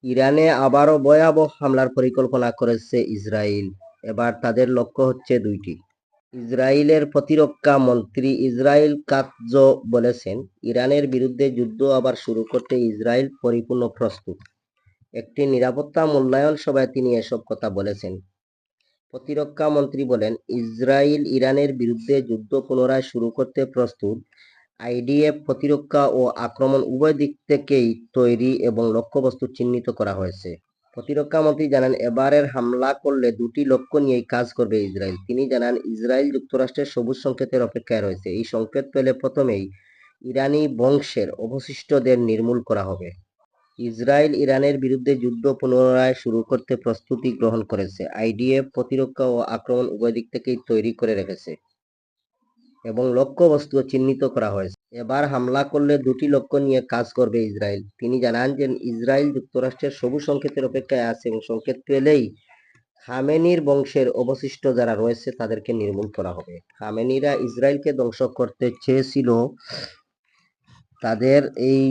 ইরানে আবারও ভয়াবহ হামলার পরিকল্পনা করেছে ইসরায়েল। এবার তাদের লক্ষ্য হচ্ছে দুইটি। ইসরায়েলের প্রতিরক্ষা মন্ত্রী ইসরায়েল কাৎজ বলেছেন, ইরানের বিরুদ্ধে যুদ্ধ আবার শুরু করতে ইসরায়েল পরিপূর্ণ প্রস্তুত। একটি নিরাপত্তা মূল্যায়ন সভায় তিনি এসব কথা বলেছেন। প্রতিরক্ষা মন্ত্রী বলেন, ইসরায়েল ইরানের বিরুদ্ধে যুদ্ধ পুনরায় শুরু করতে প্রস্তুত। আইডিএফ প্রতিরক্ষা ও আক্রমণ উভয় দিক থেকেই তৈরি এবং লক্ষ্যবস্তু চিহ্নিত করা হয়েছে। প্রতিরক্ষা মন্ত্রী জানান, এবারের হামলা করলে দুটি লক্ষ্য নিয়েই কাজ করবে ইসরায়েল। তিনি জানান, ইসরায়েল যুক্তরাষ্ট্রের সবুজ সংকেতের অপেক্ষায় রয়েছে। এই সংকেত পেলে প্রথমেই ইরানি বংশের অবশিষ্টদের নির্মূল করা হবে। ইসরায়েল ইরানের বিরুদ্ধে যুদ্ধ পুনরায় শুরু করতে প্রস্তুতি গ্রহণ করেছে। আইডিএফ প্রতিরক্ষা ও আক্রমণ উভয় দিক থেকেই তৈরি করে রেখেছে এবং লক্ষ্যবস্তু চিহ্নিত করা হয়েছে। এবার হামলা করলে দুটি লক্ষ্য নিয়ে কাজ করবে ইসরায়েল। তিনি জানান যে ইসরায়েল যুক্তরাষ্ট্রের সবুজ সংকেতের অপেক্ষায় আছে এবং সংকেত পেলেই খামেনির বংশের অবশিষ্ট যারা রয়েছে তাদেরকে নির্মূল করা হবে। খামেনিরা ইসরায়েলকে ধ্বংস করতে চেয়েছিল, তাদের এই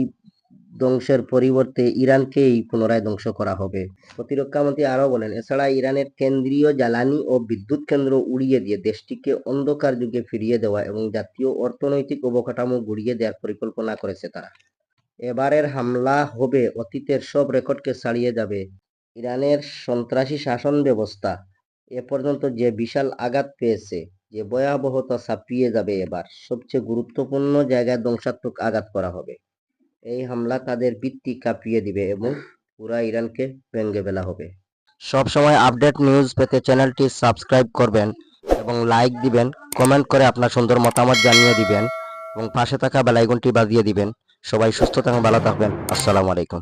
ধ্বংসের পরিবর্তে ইরানকেই পুনরায় ধ্বংস করা হবে। প্রতিরক্ষামন্ত্রী আরও বলেন, এছাড়া ইরানের কেন্দ্রীয় জ্বালানি ও বিদ্যুৎ কেন্দ্র উড়িয়ে দিয়ে দেশটিকে অন্ধকার যুগে ফিরিয়ে দেওয়া এবং জাতীয় অর্থনৈতিক অবকাঠামো গুড়িয়ে দেওয়ার পরিকল্পনা করেছে তারা। এবারের হামলা হবে অতীতের সব রেকর্ডকে ছাড়িয়ে যাবে। ইরানের সন্ত্রাসী শাসন ব্যবস্থা এ পর্যন্ত যে বিশাল আঘাত পেয়েছে, যে ভয়াবহতা ছাপিয়ে যাবে। এবার সবচেয়ে গুরুত্বপূর্ণ জায়গায় ধ্বংসাত্মক আঘাত করা হবে। এই হামলা তাদের ভিত্তি কাঁপিয়ে দিবে এবং পুরা ইরানকে ভেঙে ফেলা হবে। সব সময় আপডেট নিউজ পেতে চ্যানেলটি সাবস্ক্রাইব করবেন এবং লাইক দিবেন, কমেন্ট করে আপনার সুন্দর মতামত জানিয়ে দিবেন এবং পাশে থাকা বেল আইকনটি বাজিয়ে দিবেন। সবাই সুস্থ থাকুন, ভালো থাকবেন। আসসালামু আলাইকুম।